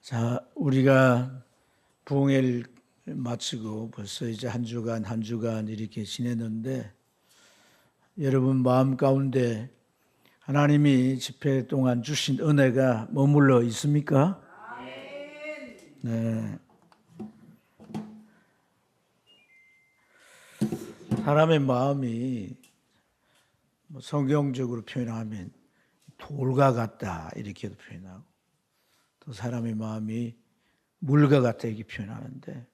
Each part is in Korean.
자, 우리가 부흥회를 마치고 벌써 이제 한 주간 이렇게 지냈는데 여러분 마음 가운데 하나님이 집회 동안 주신 은혜가 머물러 있습니까? 네. 사람의 마음이 성경적으로 표현하면 돌과 같다 이렇게도 표현하고 또 사람의 마음이 물과 같다 이렇게 표현하는데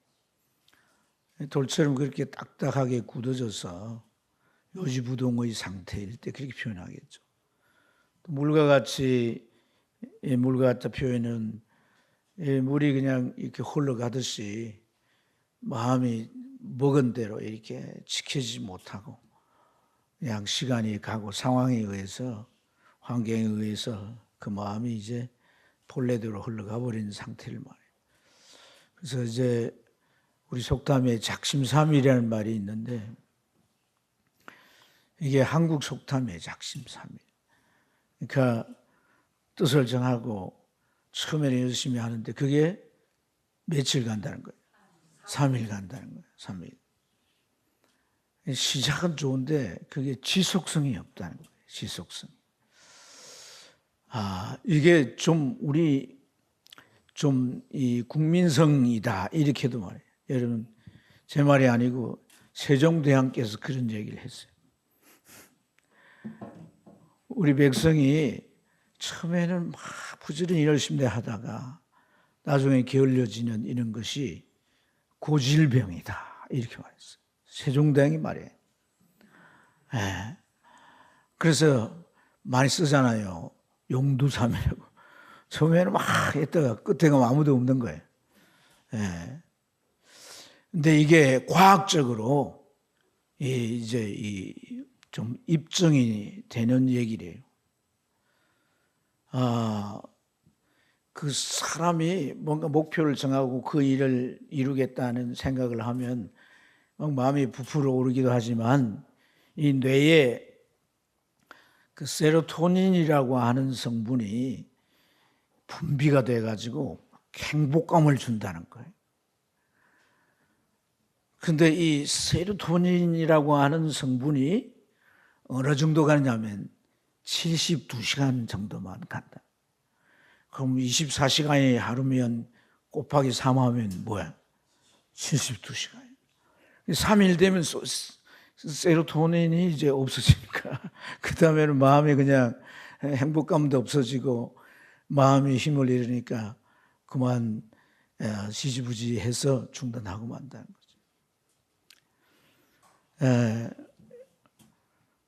돌처럼 그렇게 딱딱하게 굳어져서 요지부동의 상태일 때 그렇게 표현하겠죠. 또 물과 같이 물과 같다 표현은 물이 그냥 이렇게 흘러가듯이 마음이 먹은 대로 이렇게 지키지 못하고 그냥 시간이 가고 상황에 의해서 환경에 의해서 그 마음이 이제 본래대로 흘러가 버린 상태를 말해요. 그래서 이제 우리 속담에 작심삼일이라는 말이 있는데 이게 한국 속담에 작심삼일. 그러니까 뜻을 정하고 처음에는 열심히 하는데 그게 며칠 간다는 거예요. 3일 간다는 거예요. 3일. 시작은 좋은데 그게 지속성이 없다는 거예요. 지속성. 이게 좀 우리 좀 이 국민성이다 이렇게도 말해요. 여러분 제 말이 아니고 세종대왕께서 그런 얘기를 했어요. 우리 백성이 처음에는 막 부지런히 열심히 하다가 나중에 게을러지는 이런 것이 고질병이다 이렇게 말했어요. 세종대왕이 말해요. 네. 그래서 많이 쓰잖아요. 용두삼이라고. 처음에는 막 했다가 끝에 가면 아무도 없는 거예요. 예. 근데 이게 과학적으로 이제 좀 입증이 되는 얘기래요. 그 사람이 뭔가 목표를 정하고 그 일을 이루겠다는 생각을 하면 막 마음이 부풀어 오르기도 하지만 이 뇌에 그 세로토닌이라고 하는 성분이 분비가 돼가지고 행복감을 준다는 거예요. 근데 이 세로토닌이라고 하는 성분이 어느 정도 가느냐면 72시간 정도만 간다. 그럼 24시간이 하루면 곱하기 3하면 뭐야? 72시간. 3일 되면 세로토닌이 이제 없어지니까 그 다음에는 마음이 그냥 행복감도 없어지고 마음이 힘을 잃으니까 그만 지지부지해서 중단하고 만다는 거죠.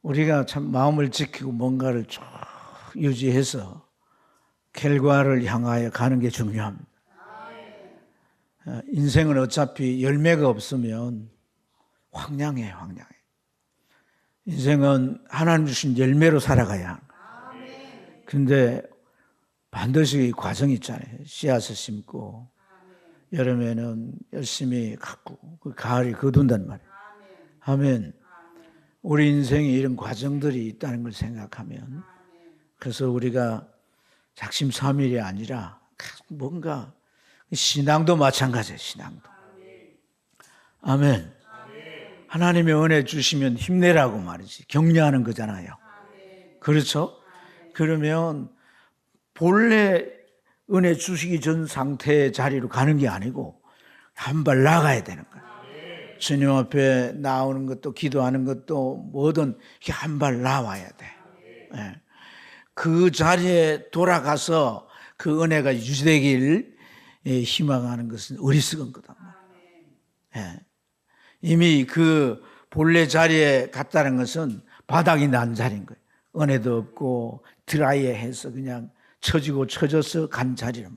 우리가 참 마음을 지키고 뭔가를 쭉 유지해서 결과를 향하여 가는 게 중요합니다. 인생은 어차피 열매가 없으면 황량해. 인생은 하나님 주신 열매로 살아가야 합니다. 그런데 반드시 과정이 있잖아요. 씨앗을 심고 여름에는 열심히 가꾸고 그 가을이 거둔단 말이에요. 아멘. 우리 인생에 이런 과정들이 있다는 걸 생각하면 그래서 우리가 작심삼일이 아니라 뭔가 신앙도 마찬가지예요. 신앙도. 아멘. 하나님의 은혜 주시면 힘내라고 말이지. 격려하는 거잖아요. 그렇죠? 그러면 본래 은혜 주시기 전 상태의 자리로 가는 게 아니고 한 발 나가야 되는 거예요. 주님 앞에 나오는 것도 기도하는 것도 뭐든 한 발 나와야 돼. 네. 그 자리에 돌아가서 그 은혜가 유지되길 희망하는 것은 어리석은 거다. 네. 이미 그 본래 자리에 갔다는 것은 바닥이 난 자리인 거예요. 은혜도 없고 드라이해서 그냥 처져서 간 자리로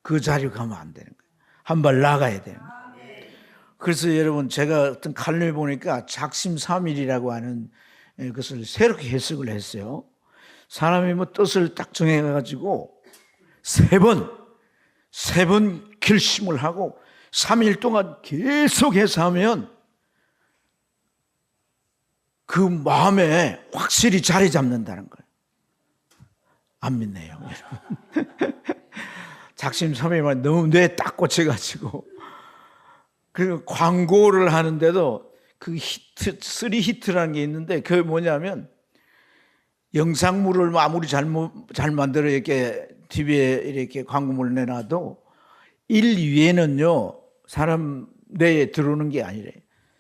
그 자리로 가면 안 되는 거예요. 한 발 나가야 되는 거예요. 그래서 여러분 제가 어떤 칼럼을 보니까 작심삼일이라고 하는 것을 새롭게 해석을 했어요. 사람이 뭐 뜻을 딱 정해가지고 세 번 결심을 하고 3일 동안 계속해서 하면 그 마음에 확실히 자리 잡는다는 거예요. 안 믿네요, 여러분. 작심삼일만 너무 뇌에 딱 꽂혀가지고 그 광고를 하는데도 그 히트, 3히트라는 게 있는데 그게 뭐냐면 영상물을 아무리 잘 만들어 이렇게 TV에 이렇게 광고물을 내놔도 1위에는요 사람 뇌에 들어오는 게 아니래.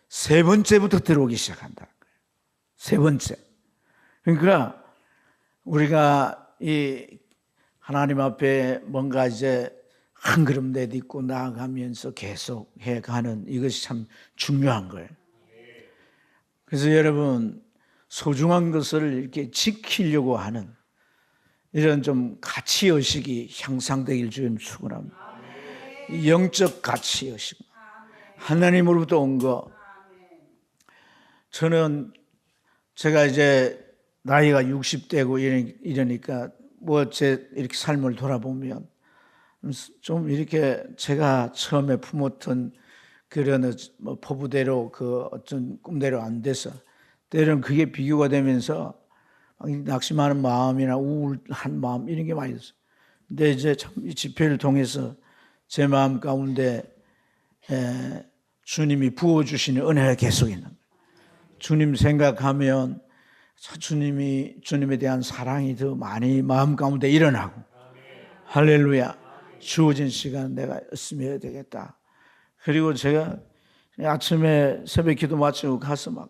세 번째부터 들어오기 시작한다는 거예요. 세 번째. 그러니까 우리가 이 하나님 앞에 뭔가 이제 한 걸음 내딛고 나아가면서 계속 해가는 이것이 참 중요한 거예요. 그래서 여러분 소중한 것을 이렇게 지키려고 하는 이런 좀 가치의식이 향상되길 주님 축원합니다. 영적 가치의식, 하나님으로부터 온 거. 저는 제가 이제 나이가 60대고 이러니까 뭐 제 이렇게 삶을 돌아보면 좀 이렇게 제가 처음에 품었던 그런 뭐 포부대로 그 어떤 꿈대로 안 돼서 때로는 그게 비교가 되면서 낙심하는 마음이나 우울한 마음 이런 게 많이 있어요. 근데 이제 참 이 집회를 통해서 제 마음 가운데 주님이 부어주시는 은혜가 계속 있는 거예요. 주님 생각하면 주님에 대한 사랑이 더 많이 마음 가운데 일어나고 할렐루야. 주어진 시간 내가 열심히 해야 되겠다. 그리고 제가 아침에 새벽 기도 마치고 가서 막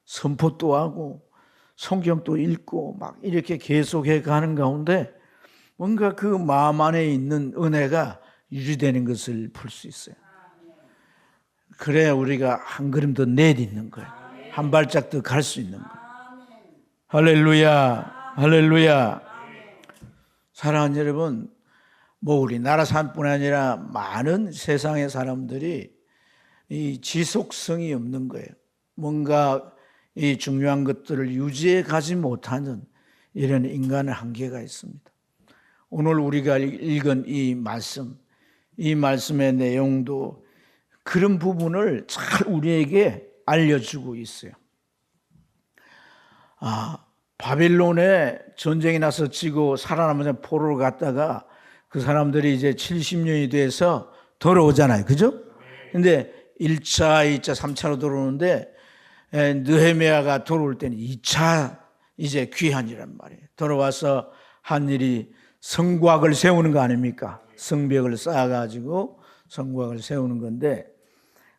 선포도 하고 성경도 읽고 막 이렇게 계속해 가는 가운데 뭔가 그 마음 안에 있는 은혜가 유지되는 것을 볼 수 있어요. 그래야 우리가 한 걸음 더 내딛는 거예요. 한 발짝 더 갈 수 있는 거예요. 할렐루야, 할렐루야. 사랑하는 여러분, 뭐 우리나라 사람뿐 아니라 많은 세상의 사람들이 이 지속성이 없는 거예요. 뭔가 이 중요한 것들을 유지해 가지 못하는 이런 인간의 한계가 있습니다. 오늘 우리가 읽은 이 말씀의 내용도 그런 부분을 잘 우리에게 알려주고 있어요. 바빌론에 전쟁이 나서 지고 살아남은 포로를 갔다가 그 사람들이 이제 70년이 돼서 돌아오잖아요. 그죠? 근데 1차, 2차, 3차로 돌아오는데 느헤미야가 돌아올 때는 2차 이제 귀환이란 말이에요. 돌아와서 한 일이 성곽을 세우는 거 아닙니까? 성벽을 쌓아가지고 성곽을 세우는 건데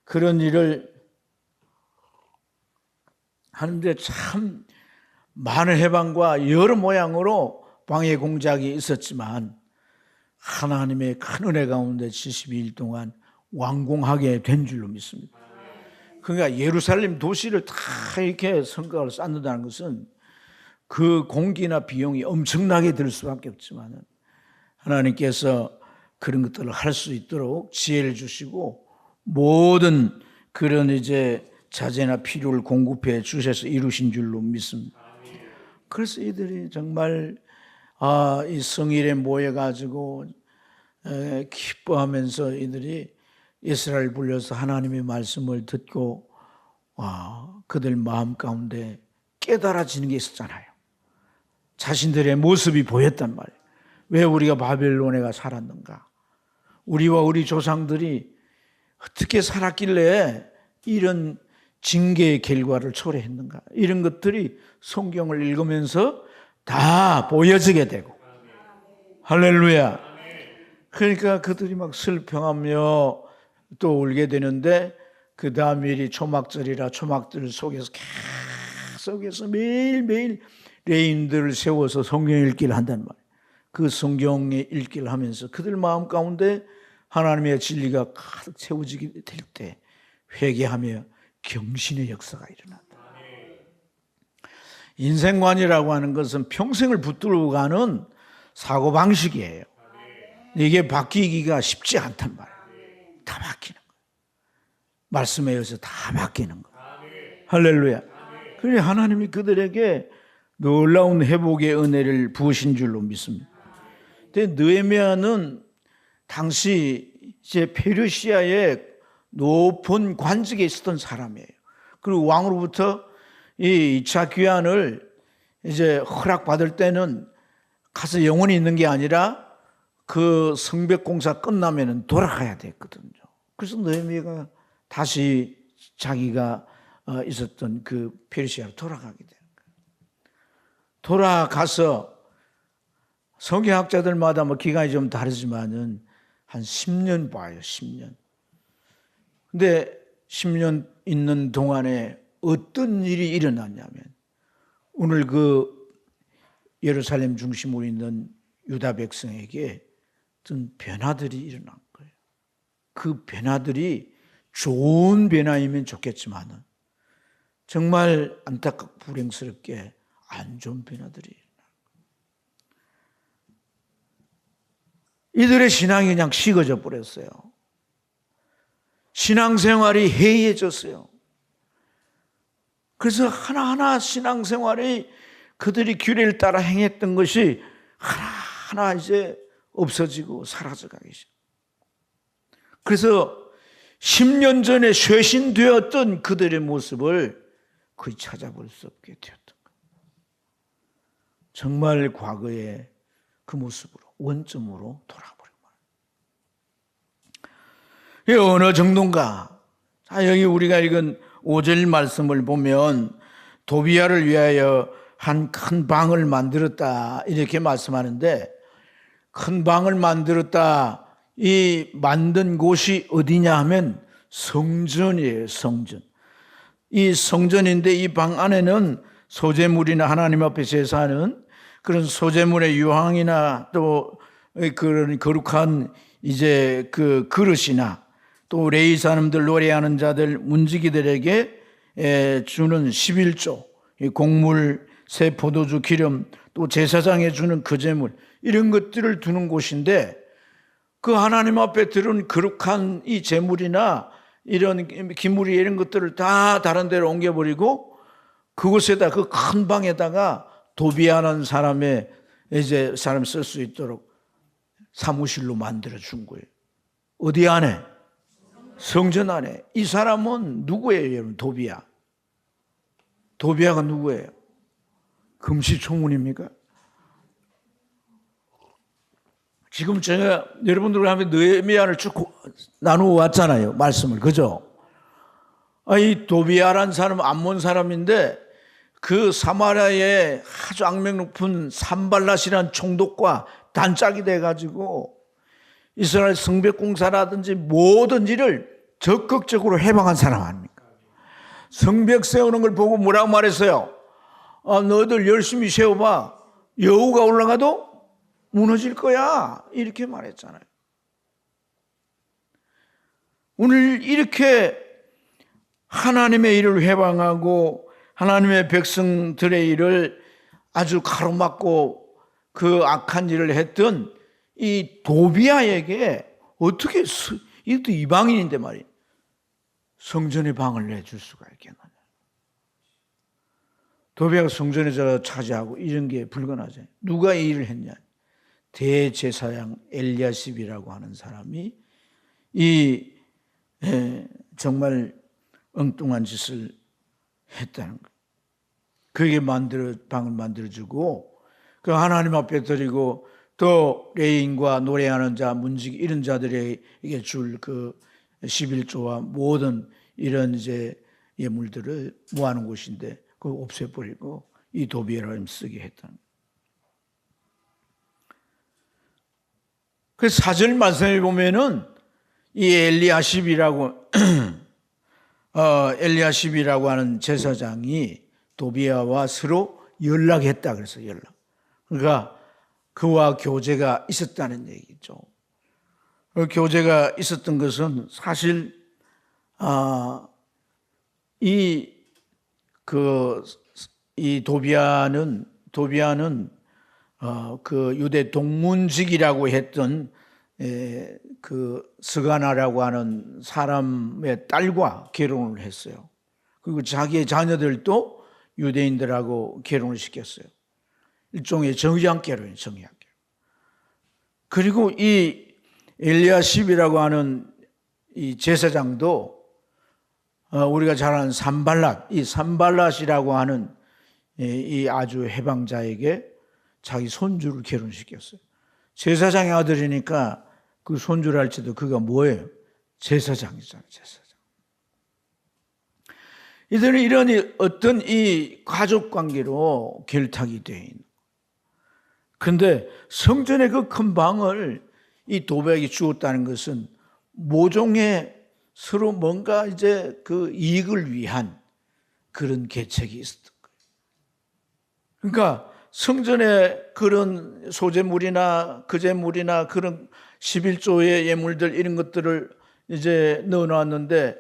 그런 일을 하는데 참 많은 해방과 여러 모양으로 방해 공작이 있었지만 하나님의 큰 은혜 가운데 72일 동안 완공하게 된 줄로 믿습니다. 그러니까 예루살렘 도시를 다 이렇게 성곽을 쌓는다는 것은 그 공기나 비용이 엄청나게 들 수밖에 없지만 하나님께서 그런 것들을 할 수 있도록 지혜를 주시고 모든 그런 이제 자재나 필요를 공급해 주셔서 이루신 줄로 믿습니다. 그래서 이들이 정말 이 성일에 모여가지고 기뻐하면서 이들이 이스라엘 불려서 하나님의 말씀을 듣고 그들 마음 가운데 깨달아지는 게 있었잖아요. 자신들의 모습이 보였단 말이에요. 왜 우리가 바벨론에 살았는가? 우리와 우리 조상들이 어떻게 살았길래 이런 징계의 결과를 초래했는가? 이런 것들이 성경을 읽으면서 다 보여지게 되고 할렐루야. 그러니까 그들이 막 슬퍼하며 또 울게 되는데 그 다음 일이 초막절이라 초막절 속에서 계속해서 매일매일 레인들을 세워서 성경 읽기를 한단 말이에요. 그 성경의 읽기를 하면서 그들 마음 가운데 하나님의 진리가 가득 채워지게 될 때 회개하며 경신의 역사가 일어난다. 인생관이라고 하는 것은 평생을 붙들고 가는 사고방식이에요. 이게 바뀌기가 쉽지 않단 말이에요. 다 바뀌는 거예요. 말씀에 의해서 다 바뀌는 거예요. 할렐루야. 그래 하나님이 그들에게 놀라운 회복의 은혜를 부으신 줄로 믿습니다. 근데 느헤미야는 당시 이제 페르시아의 높은 관직에 있었던 사람이에요. 그리고 왕으로부터 이 2차 귀환을 이제 허락받을 때는 가서 영원히 있는 게 아니라 그 성벽 공사 끝나면은 돌아가야 됐거든요. 그래서 느헤미야가 다시 자기가 있었던 그 페르시아로 돌아가게 되는 거예요. 돌아가서 성경학자들마다 뭐 기간이 좀 다르지만은 한 10년 봐요, 10년. 근데 10년 있는 동안에 어떤 일이 일어났냐면, 오늘 그 예루살렘 중심으로 있는 유다 백성에게 어떤 변화들이 일어난 거예요. 그 변화들이 좋은 변화이면 좋겠지만은 정말 안타깝고 불행스럽게 안 좋은 변화들이 일어난 거예요. 이들의 신앙이 그냥 식어져 버렸어요. 신앙생활이 해이해졌어요. 그래서 하나하나 신앙생활이 그들이 규례를 따라 행했던 것이 하나하나 이제 없어지고 사라져가기 시작. 그래서 10년 전에 쇄신되었던 그들의 모습을 거의 찾아볼 수 없게 되었던 거예요. 정말 과거의 그 모습으로, 원점으로 돌아버린 거예요. 이게 어느 정도인가? 자, 여기 우리가 읽은 5절 말씀을 보면 도비야를 위하여 한 큰 방을 만들었다 이렇게 말씀하는데, 큰 방을 만들었다, 이 만든 곳이 어디냐 하면 성전이에요. 성전. 이 성전인데 이 방 안에는 소재물이나 하나님 앞에 제사하는 그런 소재물의 유황이나 또 그런 거룩한 이제 그 그릇이나 또 레위 사람들, 노래하는 자들, 문지기들에게 주는 11조, 곡물, 새 포도주, 기름, 또 제사장에 주는 거제물, 이런 것들을 두는 곳인데, 그 하나님 앞에 들은 거룩한 이 제물이나 이런 기물이 이런 것들을 다 다른 데로 옮겨버리고 그곳에다, 그 큰 방에다가 도비야라는 사람의 이제 사람 쓸 수 있도록 사무실로 만들어 준 거예요. 어디 안에? 성전 안에. 이 사람은 누구예요, 여러분? 도비야. 도비야가 누구예요? 금시초문입니까? 지금 제가 여러분들과 함께 느헤미야를 쭉 나누어 왔잖아요, 말씀을. 그죠? 이 도비야라는 사람은 암몬 사람인데, 그 사마리아에 아주 악명 높은 산발랏이라는 총독과 단짝이 돼가지고 이스라엘 성벽 공사라든지 모든 일을 적극적으로 해방한 사람 아닙니까? 성벽 세우는 걸 보고 뭐라고 말했어요? 너희들 열심히 세워봐. 여우가 올라가도 무너질 거야. 이렇게 말했잖아요. 오늘 이렇게 하나님의 일을 해방하고 하나님의 백성들의 일을 아주 가로막고 그 악한 일을 했던 이 도비야에게 어떻게, 이것도 이방인인데 말이에요, 성전의 방을 내줄 수가 있겠느냐. 도비야가 성전에서 차지하고 이런 게 불가능하죠. 누가 이 일을 했냐? 대제사장 엘리야십이라고 하는 사람이 이 정말 엉뚱한 짓을 했다는 거예요. 그에게 방을 만들어주고 그 하나님 앞에 드리고 또 레인과 노래하는 자, 문지기 이런 자들에게 줄 그 11조와 모든 이런 이제 예물들을 모아놓은 곳인데 그걸 없애버리고 이 도비야를 쓰게 했다는 거예요. 그래서 4절 말씀에 보면은 이 엘리야십이라고 하는 제사장이 도비야와 서로 연락했다 그래서 연락. 그러니까 그와 교제가 있었다는 얘기죠. 그 교제가 있었던 것은 사실 이 도비야는 그 유대 동문직이라고 했던 그 스가나라고 하는 사람의 딸과 결혼을 했어요. 그리고 자기의 자녀들도 유대인들하고 결혼을 시켰어요. 일종의 정의학 결혼이에요, 정의학 결혼. 그리고 이 엘리야십이라고 하는 이 제사장도 우리가 잘 아는 산발랏, 이 산발랏이라고 하는 이 아주 해방자에게 자기 손주를 결혼시켰어요. 제사장의 아들이니까 그 손주랄지도 그가 뭐예요? 제사장이잖아요. 제사장. 이들은 이런 어떤 이 가족관계로 결탁이 되어 있는. 그런데 성전의 그 큰 방을 이 도비에게 주었다는 것은 모종의 서로 뭔가 이제 그 이익을 위한 그런 계책이 있었던 거예요. 그러니까 성전에 그런 소재물이나 그제물이나 그런 11조의 예물들 이런 것들을 이제 넣어놨는데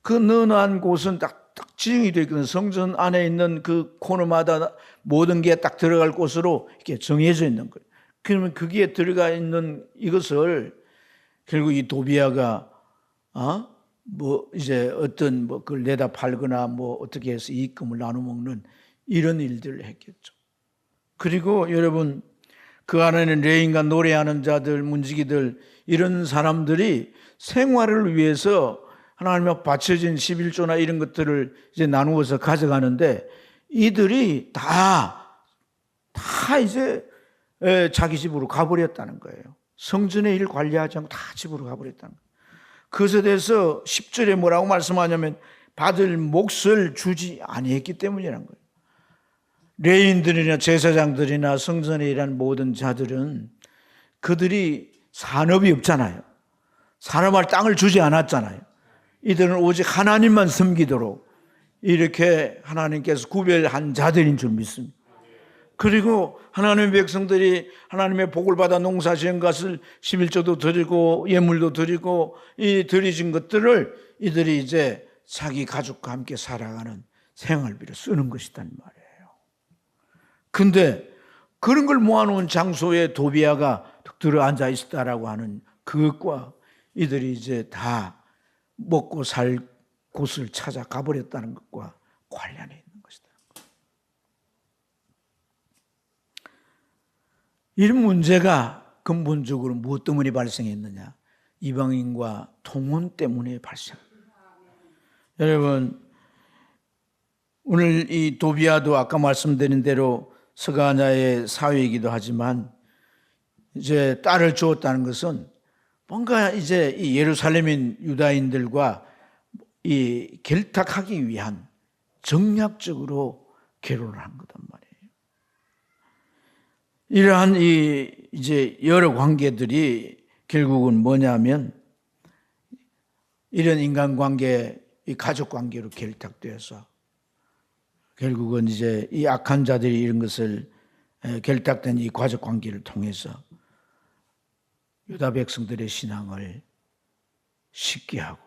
그 넣어놓은 곳은 딱 지정이 되어 있거든요. 성전 안에 있는 그 코너마다 모든 게 딱 들어갈 곳으로 이렇게 정해져 있는 거예요. 그러면 거기에 들어가 있는 이것을 결국 이 도비야가 뭐 이제 어떤 뭐 그걸 내다 팔거나 뭐 어떻게 해서 이익금을 나눠 먹는 이런 일들을 했겠죠. 그리고 여러분 그 안에는 레인과 노래하는 자들, 문지기들 이런 사람들이 생활을 위해서 하나님 앞에 바쳐진 11조나 이런 것들을 이제 나누어서 가져가는데 이들이 다 이제 자기 집으로 가버렸다는 거예요. 성전의 일 관리하지 않고 다 집으로 가버렸다는 거예요. 그것에 대해서 10절에 뭐라고 말씀하냐면 받을 몫을 주지 아니했기 때문이라는 거예요. 레인들이나 제사장들이나 성전에 일하는 모든 자들은 그들이 산업이 없잖아요. 산업할 땅을 주지 않았잖아요. 이들은 오직 하나님만 섬기도록 이렇게 하나님께서 구별한 자들인 줄 믿습니다. 그리고 하나님의 백성들이 하나님의 복을 받아 농사 지은 것을 11조도 드리고 예물도 드리고 이 드리진 것들을 이들이 이제 자기 가족과 함께 살아가는 생활비로 쓰는 것이란 말이에요. 근데 그런 걸 모아놓은 장소에 도비야가 들어 앉아 있었다라고 하는 그것과 이들이 이제 다 먹고 살 곳을 찾아 가버렸다는 것과 관련이 있는 것이다. 이런 문제가 근본적으로 무엇 때문에 발생했느냐? 이방인과 통혼 때문에 발생. 여러분, 오늘 이 도비야도 아까 말씀드린 대로 스가냐의 사위이기도 하지만 이제 딸을 주었다는 것은 뭔가 이제 이 예루살렘인 유다인들과 이 결탁하기 위한 정략적으로 결혼을 한 거단 말이에요. 이러한 이 이제 여러 관계들이 결국은 뭐냐면 이런 인간관계, 이 가족관계로 결탁되어서 결국은 이제 이 악한 자들이 이런 것을 결탁된 이 가족관계를 통해서 유다 백성들의 신앙을 식게 하고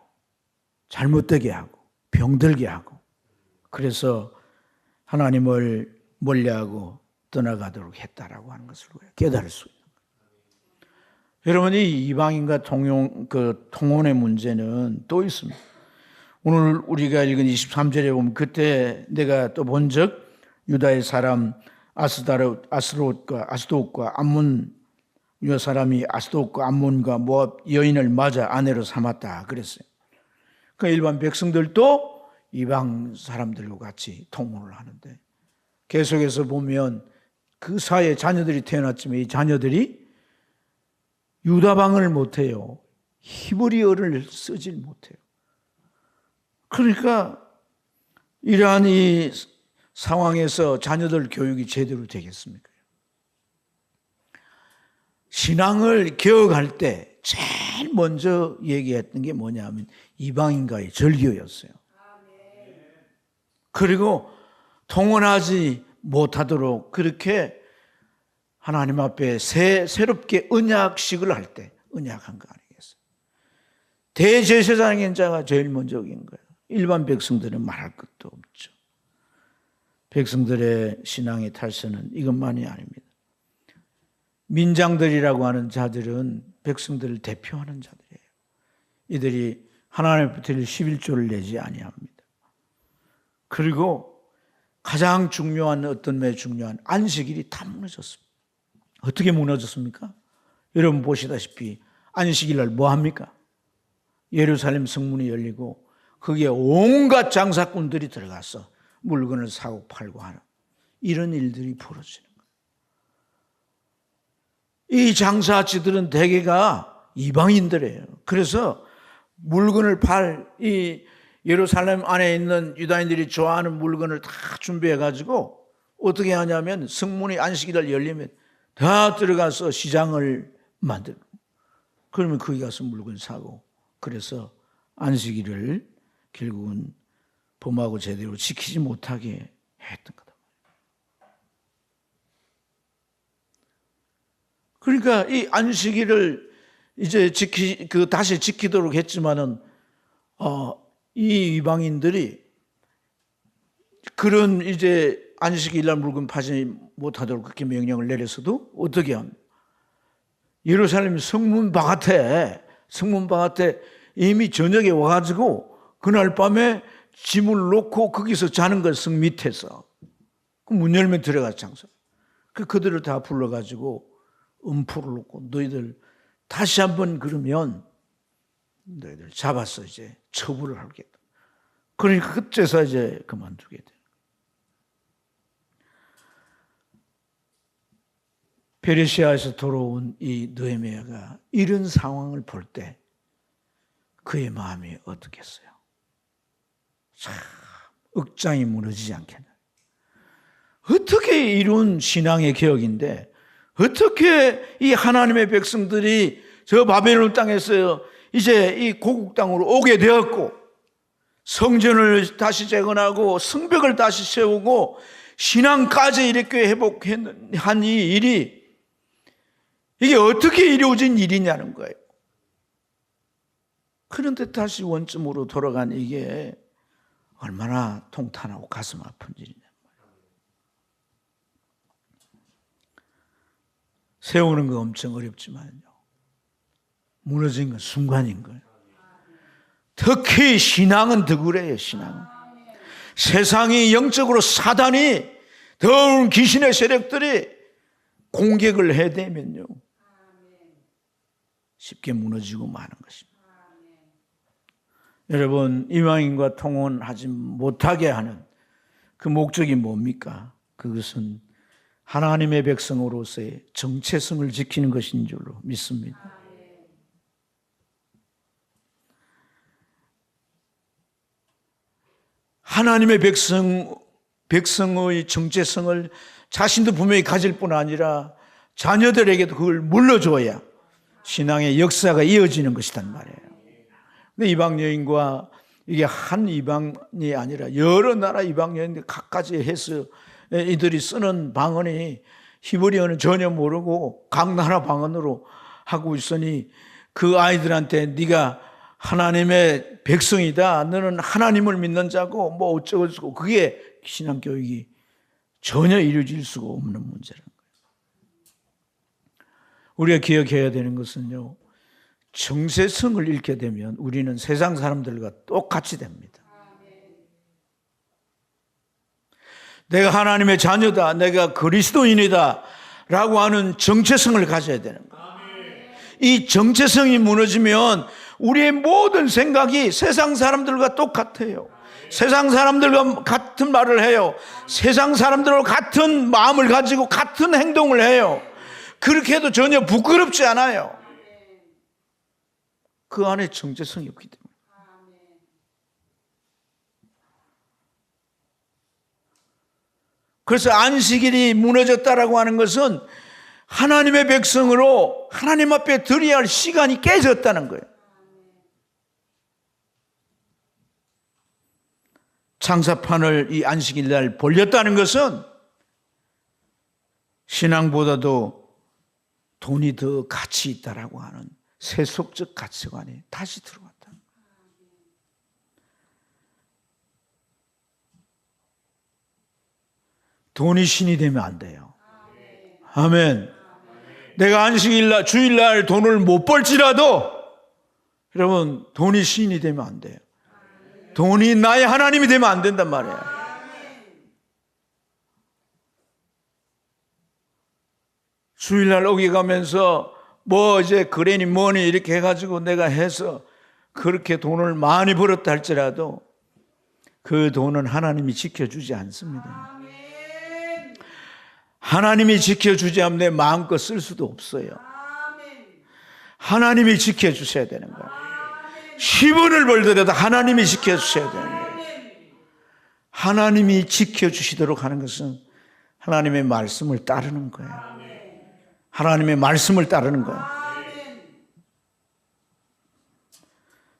잘못되게 하고 병들게 하고 그래서 하나님을 멀리하고 떠나가도록 했다라고 하는 것을 깨달을 수 있는 거예요. 여러분 이 이방인과 통혼의 문제는 또 있습니다. 오늘 우리가 읽은 23절에 보면 그때 내가 또 본즉 유다의 사람 아스돗과 암몬 유다 사람이 아스돗과 암몬과 모압 여인을 맞아 아내로 삼았다 그랬어요. 그 일반 백성들도 이방 사람들과 같이 통혼을 하는데 계속해서 보면 그 사이에 자녀들이 태어났지만 이 자녀들이 유다방을 못해요. 히브리어를 쓰질 못해요. 그러니까 이러한 이 상황에서 자녀들 교육이 제대로 되겠습니까? 신앙을 개혁할 때 제일 먼저 얘기했던 게 뭐냐면 이방인과의 절교였어요. 그리고 통혼하지 못하도록 그렇게 하나님 앞에 새롭게 언약식을 할 때 언약한 거 아니겠어요? 대제사장인 자가 제일 먼저 인 거예요. 일반 백성들은 말할 것도 없죠. 백성들의 신앙의 탈선은 이것만이 아닙니다. 민장들이라고 하는 자들은 백성들을 대표하는 자들이에요. 이들이 하나님 앞에 드릴 11조를 내지 아니합니다. 그리고 가장 중요한 어떤 매 중요한 안식일이 다 무너졌습니다. 어떻게 무너졌습니까? 여러분 보시다시피 안식일 날 뭐 합니까? 예루살렘 성문이 열리고 거기에 온갖 장사꾼들이 들어가서 물건을 사고 팔고 하는 이런 일들이 벌어지는 거예요. 이 장사치들은 대개가 이방인들이에요. 그래서 물건을 이 예루살렘 안에 있는 유다인들이 좋아하는 물건을 다 준비해가지고 어떻게 하냐면 성문이 안식일날 열리면 다 들어가서 시장을 만들고 그러면 거기 가서 물건 사고 그래서 안식일을 결국은 범하고 제대로 지키지 못하게 했던 거다. 그러니까 이 안식일을 이제 다시 지키도록 했지만은 이 이방인들이 그런 이제 안식일날 물건 파지 못하도록 그렇게 명령을 내려서도 어떻게 합니까? 예루살렘 성문 바깥에 이미 저녁에 와가지고 그날 밤에 짐을 놓고 거기서 자는 걸 성 밑에서 문 열면 들어가서 장사. 그들을 다 불러가지고 음포를 놓고 너희들 다시 한번 그러면 너희들 잡아서 이제 처벌을 하겠다. 그러니까 그때서 이제 그만두게 돼. 페르시아에서 돌아온 이 느헤미야가 이런 상황을 볼 때 그의 마음이 어떻겠어요? 참 억장이 무너지지 않겠나? 어떻게 이룬 신앙의 개혁인데 어떻게 이 하나님의 백성들이 저 바벨론 땅에서 이제 이 고국 땅으로 오게 되었고 성전을 다시 재건하고 성벽을 다시 세우고 신앙까지 이렇게 회복한 이 일이 이게 어떻게 이루어진 일이냐는 거예요. 그런데 다시 원점으로 돌아간 이게 얼마나 통탄하고 가슴 아픈 일이냐. 세우는 거 엄청 어렵지만요. 무너진 건 순간인 거예요. 특히 신앙은 더 그래요. 신앙은. 세상이 영적으로 사단이 더운 귀신의 세력들이 공격을 해대면요. 쉽게 무너지고 마는 것입니다. 여러분 이방인과 통혼하지 못하게 하는 그 목적이 뭡니까? 그것은 하나님의 백성으로서의 정체성을 지키는 것인 줄로 믿습니다. 하나님의 백성의 정체성을 자신도 분명히 가질 뿐 아니라 자녀들에게도 그걸 물려줘야 신앙의 역사가 이어지는 것이란 말이에요. 근데 이방 여인과 이게 한 이방이 아니라 여러 나라 이방 여인들 각가지 해서 이들이 쓰는 방언이 히브리어는 전혀 모르고 각 나라 방언으로 하고 있으니 그 아이들한테 네가 하나님의 백성이다. 너는 하나님을 믿는 자고 뭐 어쩌고 그게 신앙교육이 전혀 이루어질 수가 없는 문제라는 거예요. 우리가 기억해야 되는 것은요. 정체성을 잃게 되면 우리는 세상 사람들과 똑같이 됩니다. 내가 하나님의 자녀다. 내가 그리스도인이다. 라고 하는 정체성을 가져야 되는 거예요. 이 정체성이 무너지면 우리의 모든 생각이 세상 사람들과 똑같아요. 세상 사람들과 같은 말을 해요. 세상 사람들과 같은 마음을 가지고 같은 행동을 해요. 그렇게 해도 전혀 부끄럽지 않아요. 그 안에 정체성이 없기 때문에. 그래서 안식일이 무너졌다라고 하는 것은 하나님의 백성으로 하나님 앞에 드려야 할 시간이 깨졌다는 거예요. 창사판을 이 안식일 날 벌렸다는 것은 신앙보다도 돈이 더 가치 있다라고 하는 세속적 가치관이 다시 들어왔다. 돈이 신이 되면 안 돼요. 아멘. 내가 안식일날 주일날 돈을 못 벌지라도 여러분 돈이 신이 되면 안 돼요. 돈이 나의 하나님이 되면 안 된단 말이에요. 주일날 오기 가면서 뭐 이제 그래니 뭐니 이렇게 해가지고 내가 해서 그렇게 돈을 많이 벌었다 할지라도 그 돈은 하나님이 지켜주지 않습니다. 하나님이 지켜주지 않으면 내 마음껏 쓸 수도 없어요. 하나님이 지켜주셔야 되는 거예요. 10원을 벌더라도 하나님이 지켜주셔야 되는 거예요. 하나님이 지켜주시도록 하는 것은 하나님의 말씀을 따르는 거예요. 하나님의 말씀을 따르는 거예요.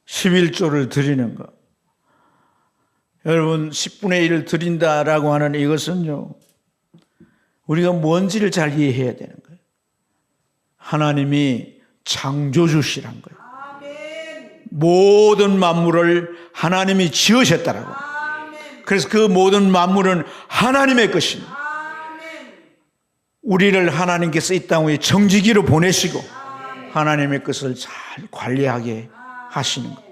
11조를 드리는 것. 여러분 10분의 1을 드린다라고 하는 이것은요, 우리가 뭔지를 잘 이해해야 되는 거예요. 하나님이 창조주시란 거예요. 모든 만물을 하나님이 지으셨다라고. 그래서 그 모든 만물은 하나님의 것입니다. 우리를 하나님께서 이 땅 위에 정직이로 보내시고 하나님의 것을 잘 관리하게 하시는 거예요.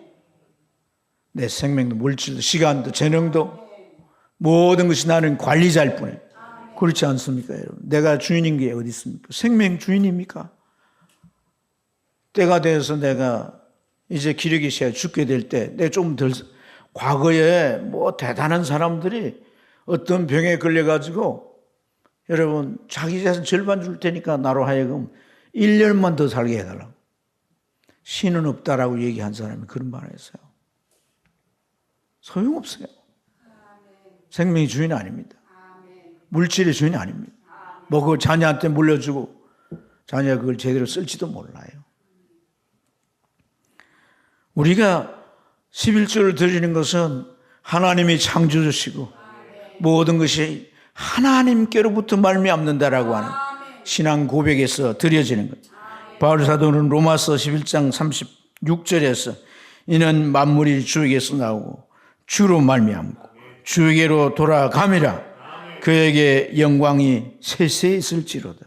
내 생명도 물질도 시간도 재능도 모든 것이 나는 관리자일 뿐이에요. 그렇지 않습니까, 여러분? 내가 주인인 게 어디 있습니까? 생명 주인입니까? 때가 되어서 내가 이제 기력이 쇠 죽게 될 때, 내가 좀 덜, 과거에 뭐 대단한 사람들이 어떤 병에 걸려가지고 여러분 자기 재산 절반 줄 테니까 나로 하여금 1년만 더 살게 해달라고. 신은 없다라고 얘기한 사람이 그런 말을 했어요. 소용없어요. 생명의 주인이 아닙니다. 물질의 주인이 아닙니다. 뭐 그걸 자녀한테 물려주고 자녀가 그걸 제대로 쓸지도 몰라요. 우리가 11조를 드리는 것은 하나님이 창조주시고 모든 것이 하나님께로부터 말미암는다라고 하는 신앙 고백에서 드려지는 것. 바울 사도는 로마서 11장 36절에서 이는 만물이 주에게서 나오고 주로 말미암고 주에게로 돌아감이라 그에게 영광이 세세히 있을지로다.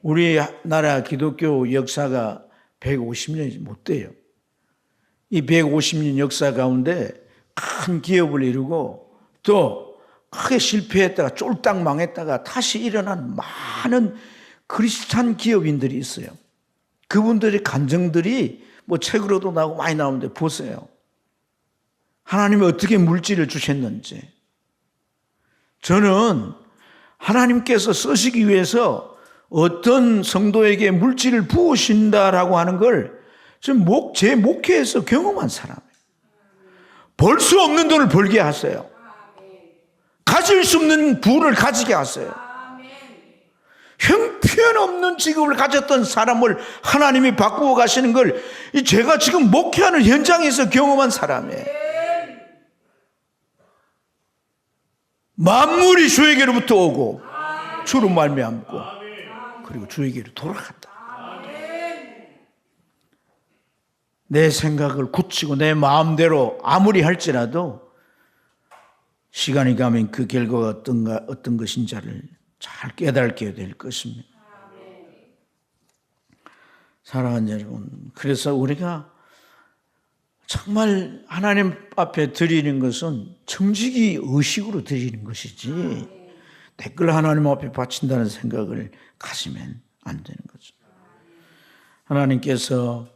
우리나라 기독교 역사가 150년이 못 돼요. 이 150년 역사 가운데 큰 기업을 이루고 또 크게 실패했다가 쫄딱 망했다가 다시 일어난 많은 크리스찬 기업인들이 있어요. 그분들의 간증들이 뭐 책으로도 나오고 많이 나오는데 보세요. 하나님이 어떻게 물질을 주셨는지. 저는 하나님께서 쓰시기 위해서 어떤 성도에게 물질을 부으신다라고 하는 걸 지금 제 목회에서 경험한 사람이에요. 벌 수 없는 돈을 벌게 하세요. 가질 수 없는 부를 가지게 하세요. 형편없는 직업을 가졌던 사람을 하나님이 바꾸어 가시는 걸 제가 지금 목회하는 현장에서 경험한 사람이에요. 만물이 주에게로부터 오고 주로 말미암고 그리고 주에게로 돌아갔다. 내 생각을 굳히고 내 마음대로 아무리 할지라도 시간이 가면 그 결과가 어떤 것인지를 잘 깨닫게 될 것입니다. 사랑하는 여러분, 그래서 우리가 정말 하나님 앞에 드리는 것은 정직이 의식으로 드리는 것이지 댓글 하나님 앞에 바친다는 생각을 가지면 안 되는 거죠. 하나님께서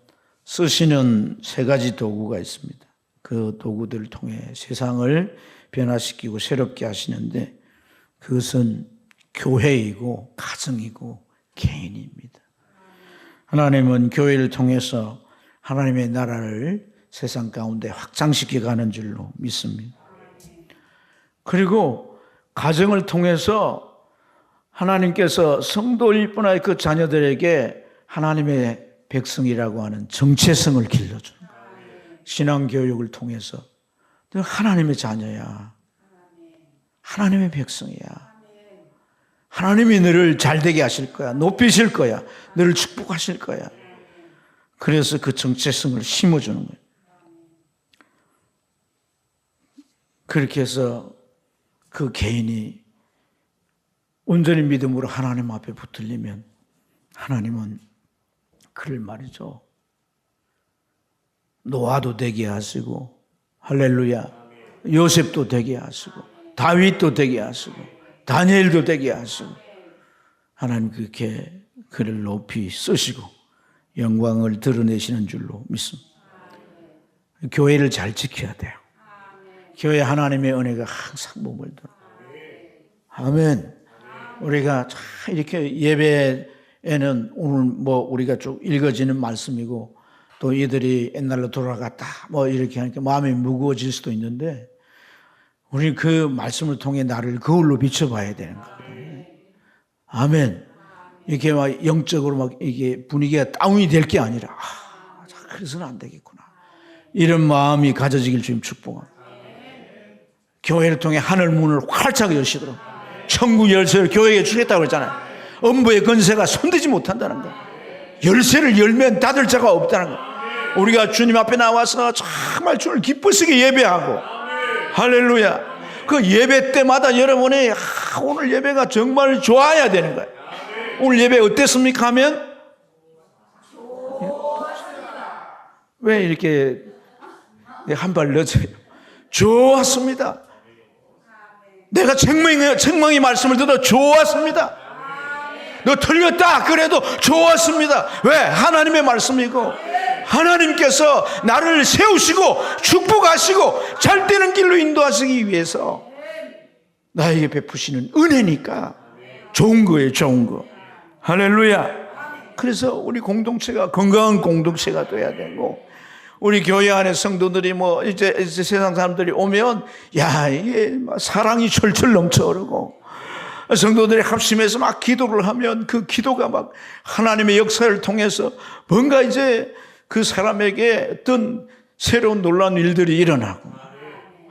쓰시는 세 가지 도구가 있습니다. 그 도구들을 통해 세상을 변화시키고 새롭게 하시는데 그것은 교회이고 가정이고 개인입니다. 하나님은 교회를 통해서 하나님의 나라를 세상 가운데 확장시켜 가는 줄로 믿습니다. 그리고 가정을 통해서 하나님께서 성도일 뿐 아니라 그 자녀들에게 하나님의 백성이라고 하는 정체성을 길러주는 거예요. 신앙교육을 통해서 너 하나님의 자녀야. 하나님의 백성이야. 하나님이 너를 잘되게 하실 거야. 높이실 거야. 너를 축복하실 거야. 그래서 그 정체성을 심어주는 거예요. 그렇게 해서 그 개인이 온전히 믿음으로 하나님 앞에 붙들리면 하나님은 그를 말이죠. 노아도 되게 하시고 할렐루야 요셉도 되게 하시고 다윗도 되게 하시고 다니엘도 되게 하시고 하나님 그렇게 그를 높이 쓰시고 영광을 드러내시는 줄로 믿습니다. 교회를 잘 지켜야 돼요. 교회 하나님의 은혜가 항상 머물도록. 아멘. 우리가 참 이렇게 예배에는 오늘 뭐 우리가 쭉 읽어지는 말씀이고 또 이들이 옛날로 돌아갔다 뭐 이렇게 하니까 마음이 무거워질 수도 있는데 우리 그 말씀을 통해 나를 거울로 비춰봐야 되는 거거든요. 아멘. 이렇게 막 영적으로 막 이게 분위기가 다운이 될 게 아니라 그래서는 안 되겠구나. 이런 마음이 가져지길 주님 축복합니다. 교회를 통해 하늘 문을 활짝 여시도록 천국 열쇠를 교회에 주겠다고 그랬잖아요. 음부의 권세가 손대지 못한다는 거. 열쇠를 열면 닫을 자가 없다는 거. 우리가 주님 앞에 나와서 정말 주를 기쁘시게 예배하고 할렐루야. 그 예배 때마다 여러분이 오늘 예배가 정말 좋아야 되는 거예요. 오늘 예배 어땠습니까 하면 왜 이렇게 한 발 늦어요? 좋았습니다. 내가 책망의 말씀을 들어 좋았습니다. 너 틀렸다 그래도 좋았습니다. 왜? 하나님의 말씀이고 하나님께서 나를 세우시고 축복하시고 잘 되는 길로 인도하시기 위해서 나에게 베푸시는 은혜니까 좋은 거예요. 좋은 거. 할렐루야. 그래서 우리 공동체가 건강한 공동체가 돼야 되고 우리 교회 안에 성도들이 뭐 이제 세상 사람들이 오면 야 이게 막 사랑이 철철 넘쳐 흐르고 성도들이 합심해서 막 기도를 하면 그 기도가 막 하나님의 역사를 통해서 뭔가 이제 그 사람에게 어떤 새로운 놀라운 일들이 일어나고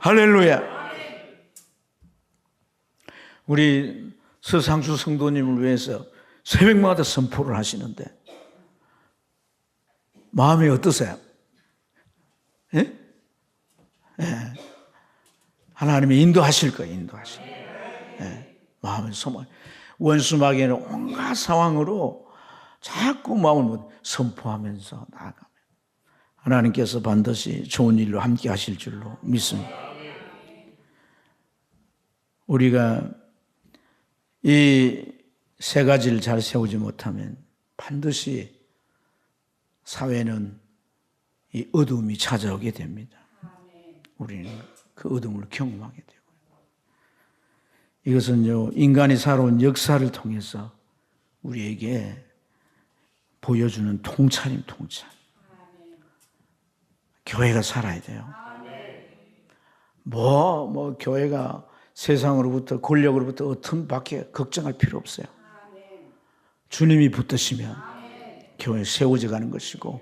할렐루야. 우리 서상수 성도님을 위해서 새벽마다 선포를 하시는데 마음이 어떠세요? 예? 예. 하나님이 인도하실 거예요. 인도하실 거예요. 예. 마음을 소망. 원수 마귀는 온갖 상황으로 자꾸 마음을 선포하면서 나아가면 하나님께서 반드시 좋은 일로 함께 하실 줄로 믿습니다. 우리가 이 세 가지를 잘 세우지 못하면 반드시 사회는 이 어둠이 찾아오게 됩니다. 우리는 그 어둠을 경험하게 되고 이것은요 인간이 살아온 역사를 통해서 우리에게 보여주는 통찰임 통찰. 교회가 살아야 돼요. 뭐 교회가 세상으로부터 권력으로부터 어떤 밖에 걱정할 필요 없어요. 주님이 붙드시면 교회 세워져 가는 것이고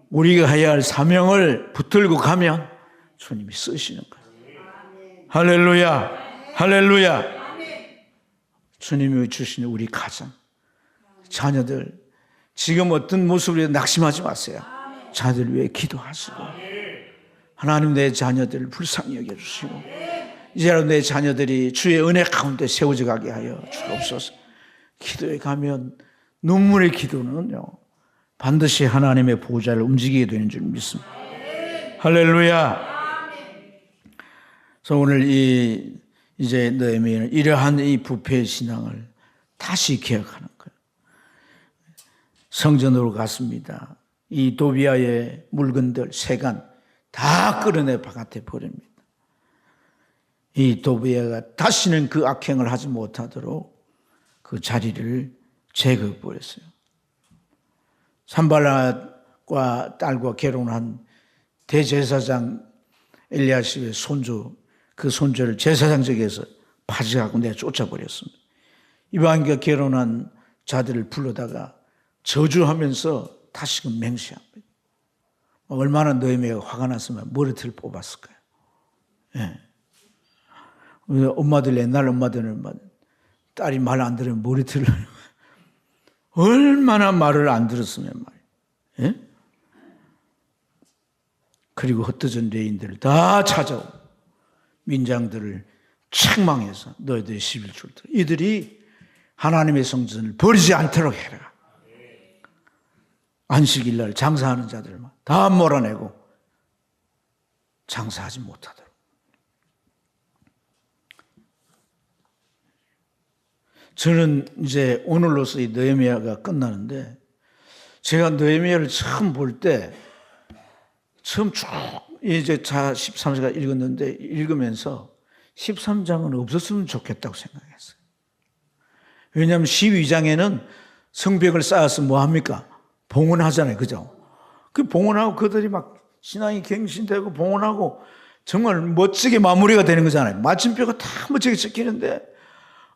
우리가 해야 할 사명을 붙들고 가면 주님이 쓰시는 거예요. 할렐루야. 할렐루야. 주님이 주시는 우리 가정 자녀들 지금 어떤 모습으로 낙심하지 마세요. 자녀들 위해 기도하시고 하나님 내 자녀들을 불쌍히 여겨주시고 이제라도 내 자녀들이 주의 은혜 가운데 세워져 가게 하여 주옵소서. 기도에 가면 눈물의 기도는요 반드시 하나님의 보좌를 움직이게 되는 줄 믿습니다. 할렐루야. 그래서 오늘 이제 느헤미야는 이러한 이 부패의 신앙을 다시 기억하는 거예요. 성전으로 갔습니다. 이 도비아의 물건들 세간 다 끌어내 바깥에 버립니다. 이 도비아가 다시는 그 악행을 하지 못하도록 그 자리를 제거해버렸어요. 산발랏과 딸과 결혼한 대제사장 엘리야십의 손주, 그 손주를 제사장직에서 파직하고 내쫓아버렸습니다. 이방인과 결혼한 자들을 불러다가 저주하면서 다시금 맹세합니다. 얼마나 느헤미야가 화가 났으면 머리털을 뽑았을까요? 예. 엄마들 옛날 엄마들은 딸이 말 안 들으면 머리털을 얼마나 말을 안 들었으면 말이에요. 예? 그리고 흩어진 레인들을 다 찾아오고 민장들을 책망해서 너희들이 11줄 들어 이들이 하나님의 성전을 버리지 않도록 해라. 안식일날 장사하는 자들만 다 몰아내고 장사하지 못하도록. 저는 이제 오늘로서 이 느헤미야가 끝나는데 제가 느헤미야를 처음 볼 때 처음 쭉 이제 13장을 읽었는데 읽으면서 13장은 없었으면 좋겠다고 생각했어요. 왜냐하면 12장에는 성벽을 쌓아서 뭐 합니까? 봉헌하잖아요. 그죠? 그 봉헌하고 그들이 막 신앙이 갱신되고 봉헌하고 정말 멋지게 마무리가 되는 거잖아요. 마침표가 다 멋지게 찍히는데,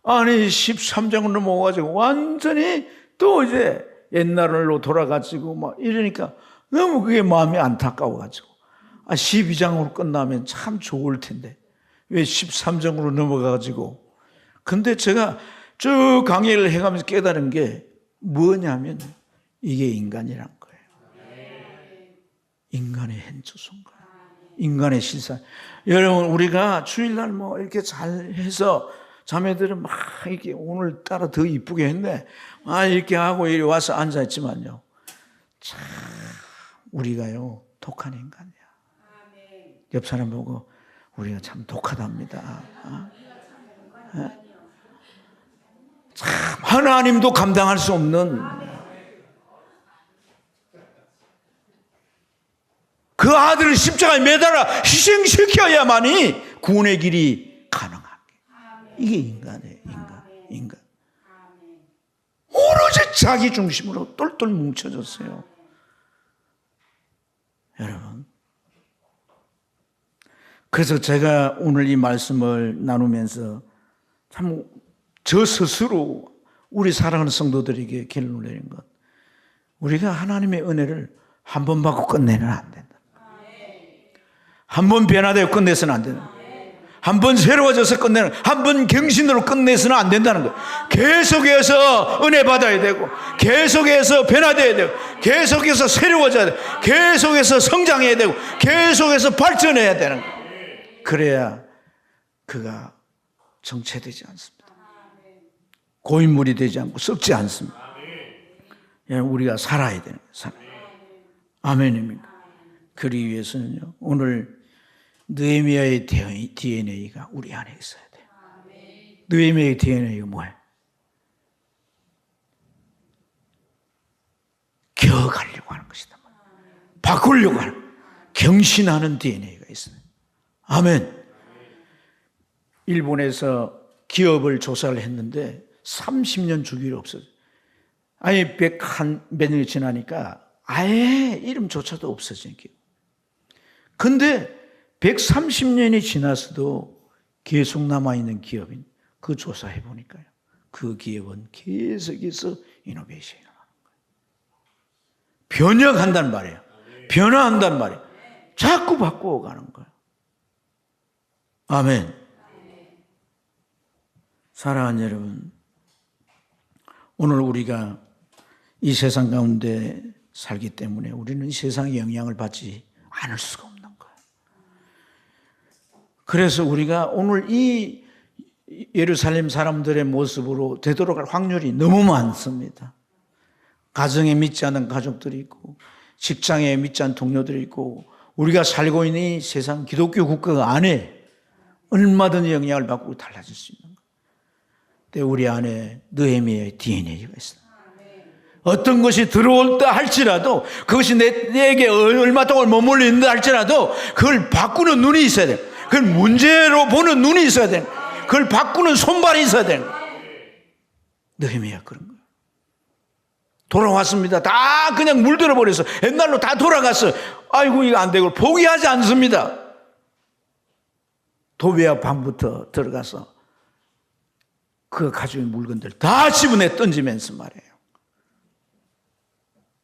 아니 13장으로 넘어가지고 완전히 또 이제 옛날로 돌아가지고 막 이러니까 너무 그게 마음이 안타까워가지고 12장으로 끝나면 참 좋을 텐데 왜 13장으로 넘어가가지고. 근데 제가 쭉 강의를 해가면서 깨달은 게 뭐냐면 이게 인간이란 거예요. 인간의 현주소인가, 인간의 실상. 여러분, 우리가 주일날 뭐 이렇게 잘 해서 자매들은 막 이렇게 오늘따라 더 이쁘게 했네, 이렇게 하고 이리 와서 앉아있지만요, 참 우리가요 독한 인간이야. 옆 사람 보고 우리가 참 독하답니다. 참 하나님도 감당할 수 없는 그 아들을 십자가에 매달아 희생시켜야만이 구원의 길이 가능한 게, 이게 인간이에요. 인간. 오로지 자기 중심으로 똘똘 뭉쳐졌어요. 여러분, 그래서 제가 오늘 이 말씀을 나누면서 참 저 스스로 우리 사랑하는 성도들에게 결론을 내린 것, 우리가 하나님의 은혜를 한 번 받고 끝내면 안 된다. 한 번 변화되어 끝내서는 안 된다. 한 번 새로워져서 끝내는, 한 번 경신으로 끝내서는 안 된다는 거예요. 계속해서 은혜 받아야 되고, 계속해서 변화되어야 되고, 계속해서 새로워져야 되고, 계속해서 성장해야 되고, 계속해서 발전해야 되는 거예요. 그래야 그가 정체되지 않습니다. 고인물이 되지 않고 썩지 않습니다. 우리가 살아야 되는 거예요. 아멘입니다. 그러기 위해서는요, 오늘 느헤미야의 DNA가 우리 안에 있어야 돼요. 느헤미야의 DNA가 뭐예요? 기억하려고 하는 것이다. 바꾸려고 하는, 경신하는 DNA가 있어요. 아멘. 일본에서 기업을 조사를 했는데 30년 주기로 없어요. 아니 100몇 년이 지나니까 아예 이름조차도 없어진 기업. 근데 130년이 지나서도 계속 남아있는 기업인, 그 조사해 보니까요, 그 기업은 계속해서 이노베이션이 나는 거예요. 변혁한단 말이에요. 변화한단 말이에요. 자꾸 바꾸어가는 거예요. 아멘. 사랑하는 여러분, 오늘 우리가 이 세상 가운데 살기 때문에 우리는 이 세상의 영향을 받지 않을 수가 없는 거예요. 그래서 우리가 오늘 이 예루살렘 사람들의 모습으로 되돌아갈 확률이 너무 많습니다. 가정에 믿지 않는 가족들이 있고, 직장에 믿지 않는 동료들이 있고, 우리가 살고 있는 이 세상 기독교 국가 안에 얼마든지 영향을 받고 달라질 수 있는 거예요. 근데 우리 안에 느헤미야의 DNA가 있어요. 어떤 것이 들어올다 할지라도, 그것이 내게 얼마 동안 머물러 있는다 할지라도 그걸 바꾸는 눈이 있어야 돼요. 그걸 문제로 보는 눈이 있어야 돼요. 그걸 바꾸는 손발이 있어야 돼요. 느헤미야 그런 거예요. 돌아왔습니다. 다 그냥 물들어 버려서 옛날로 다 돌아갔어요. 아이고 이거 안 되고 포기하지 않습니다. 도배와 방부터 들어가서 그 가지고 있는 물건들 다 집어내 던지면서 말이에요.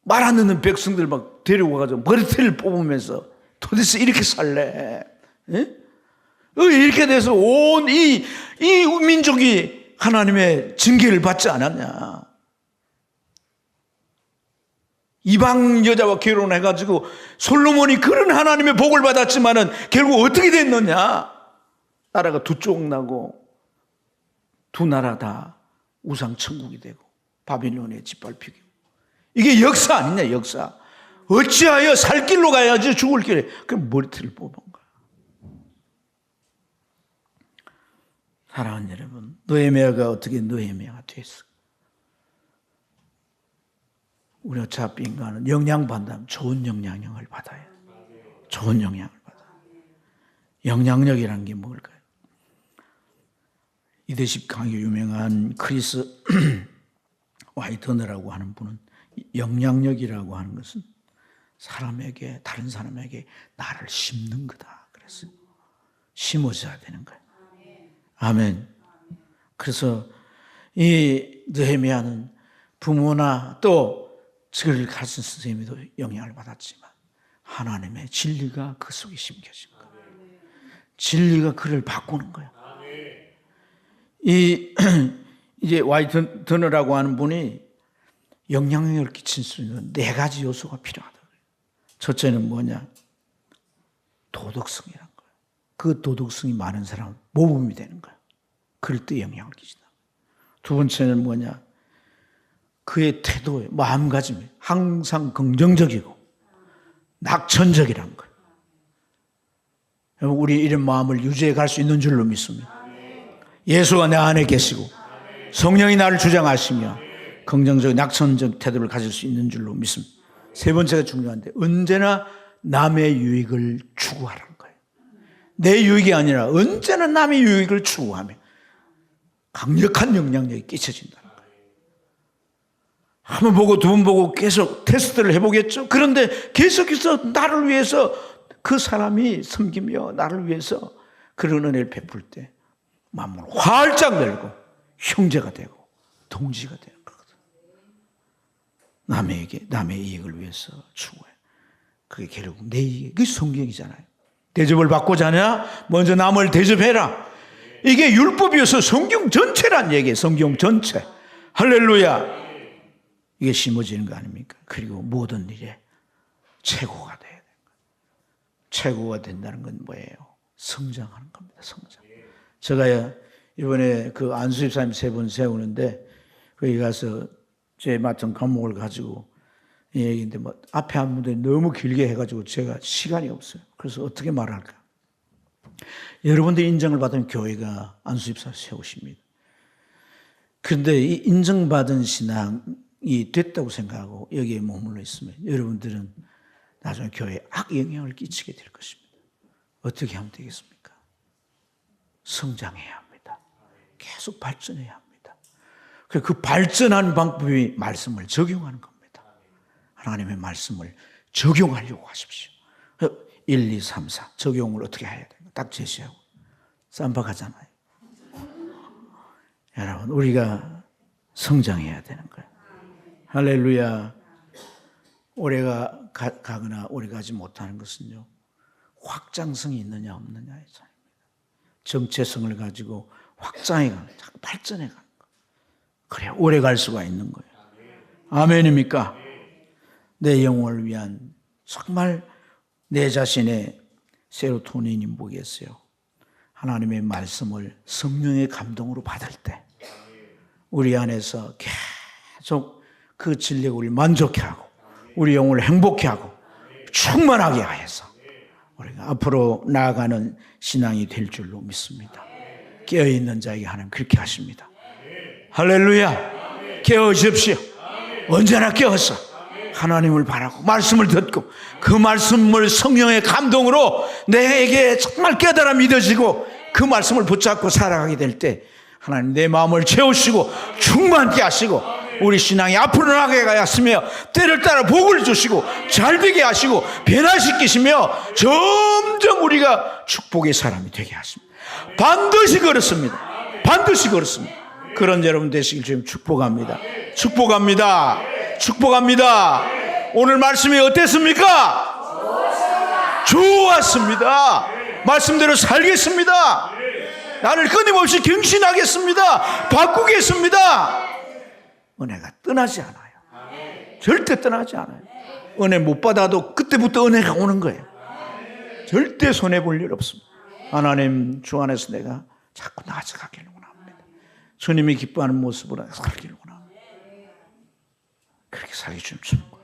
말 안 듣는 백성들 막 데려와가지고 머리털을 뽑으면서 도대체 이렇게 살래? 예? 이렇게 돼서 온 이 민족이 하나님의 징계를 받지 않았냐? 이방 여자와 결혼해가지고 솔로몬이 그런 하나님의 복을 받았지만은 결국 어떻게 됐느냐? 나라가 두 쪽 나고 두 나라 다 우상 천국이 되고 바빌론에 짓밟히고. 이게 역사 아니냐, 역사. 어찌하여 살 길로 가야지 죽을 길에 그 머리털을 뽑은 거야. 사랑하는 여러분, 느헤미야가 어떻게 느헤미야가 됐어? 우리 어차피 인간은 영향받는다면 좋은 영향력을 받아요. 좋은 영향을 받아요. 영향력이라는 게 뭘까요? 리더십 강의 유명한 크리스 와이터너라고 하는 분은 영향력이라고 하는 것은 사람에게, 다른 사람에게 나를 심는 거다 그랬어요. 심어줘야 되는 거예요. 아멘. 그래서 이 느헤미야는 부모나 또 그를 가르친 선생님도 영향을 받았지만 하나님의 진리가 그 속에 심겨진 거예요. 진리가 그를 바꾸는 거예요. 이제 와이터너라고 하는 분이 영향력을 끼칠 수 있는 4가지 요소가 필요하다. 첫째는 뭐냐? 도덕성이란 거예요. 그 도덕성이 많은 사람은 모범이 되는 거예요. 그럴 때 영향을 끼친다. 두 번째는 뭐냐? 그의 태도에, 마음가짐이 항상 긍정적이고 낙천적이란 거예요. 우리 이런 마음을 유지해 갈 수 있는 줄로 믿습니다. 예수가 내 안에 계시고 성령이 나를 주장하시며 긍정적, 낙천적 태도를 가질 수 있는 줄로 믿습니다. 세 번째가 중요한데 언제나 남의 유익을 추구하라는 거예요. 내 유익이 아니라 언제나 남의 유익을 추구하며 강력한 영향력이 끼쳐진다는 거예요. 한 번 보고 두 번 보고 계속 테스트를 해보겠죠. 그런데 계속해서 나를 위해서 그 사람이 섬기며 나를 위해서 그런 은혜를 베풀 때 마음을 활짝 열고 형제가 되고 동지가 되는 거거든. 남의 이익을 위해서 추구해. 그게 결국 내 이익. 그게 성경이잖아요. 대접을 받고자 하냐? 먼저 남을 대접해라. 이게 율법이어서 성경 전체란 얘기예요. 성경 전체. 할렐루야. 이게 심어지는 거 아닙니까? 그리고 모든 일에 최고가 돼야 되는 거예요. 최고가 된다는 건 뭐예요? 성장하는 겁니다. 성장. 제가 이번에 그 안수집사님 3분 세우는데 거기 가서 제 맡은 과목을 가지고 이 얘기인데 뭐 앞에 한 무대 너무 길게 해가지고 제가 시간이 없어요. 그래서 어떻게 말할까? 여러분들 인정을 받은 교회가 안수집사 세우십니다. 그런데 이 인정받은 신앙이 됐다고 생각하고 여기에 머물러 있으면 여러분들은 나중에 교회에 악영향을 끼치게 될 것입니다. 어떻게 하면 되겠습니까? 성장해야 합니다. 계속 발전해야 합니다. 그 발전하는 방법이 말씀을 적용하는 겁니다. 하나님의 말씀을 적용하려고 하십시오. 1, 2, 3, 4 적용을 어떻게 해야 되는가 딱 제시하고 쌈박하잖아요. 여러분 우리가 성장해야 되는 거예요. 할렐루야. 오래가 가거나 오래가지 못하는 것은요 확장성이 있느냐 없느냐의 차이입니다. 정체성을 가지고 확장해가는, 발전해가는 거. 그래야 오래 갈 수가 있는 거예요. 아멘입니까? 내 영혼을 위한 정말 내 자신의 세로토닌이 뭐겠어요? 하나님의 말씀을 성령의 감동으로 받을 때 우리 안에서 계속 그 진리가 우리를 만족해 하고 우리 영혼을 행복해 하고 충만하게 하여서 우리가 앞으로 나아가는 신앙이 될 줄로 믿습니다. 깨어있는 자에게 하나님 그렇게 하십니다. 할렐루야. 깨어주십시오. 언제나 깨어서 하나님을 바라고 말씀을 듣고 그 말씀을 성령의 감동으로 내게 정말 깨달아 믿어지고 그 말씀을 붙잡고 살아가게 될 때 하나님 내 마음을 채우시고 충만케 하시고 우리 신앙이 앞으로 나가게 하시며 때를 따라 복을 주시고 잘되게 하시고 변화시키시며 점점 우리가 축복의 사람이 되게 하십니다. 반드시 그렇습니다. 반드시 그렇습니다. 그런 여러분 되시길 지금 축복합니다. 축복합니다. 축복합니다. 오늘 말씀이 어땠습니까? 좋았습니다. 말씀대로 살겠습니다. 나를 끊임없이 경신하겠습니다. 바꾸겠습니다. 은혜가 떠나지 않아요. 절대 떠나지 않아요. 은혜 못 받아도 그때부터 은혜가 오는 거예요. 절대 손해볼 일 없습니다. 하나님 주 안에서 내가 자꾸 나아가기를 원합니다. 주님이 기뻐하는 모습으로 살기를 원합니다. 그렇게 살기 좀 주는 거예요.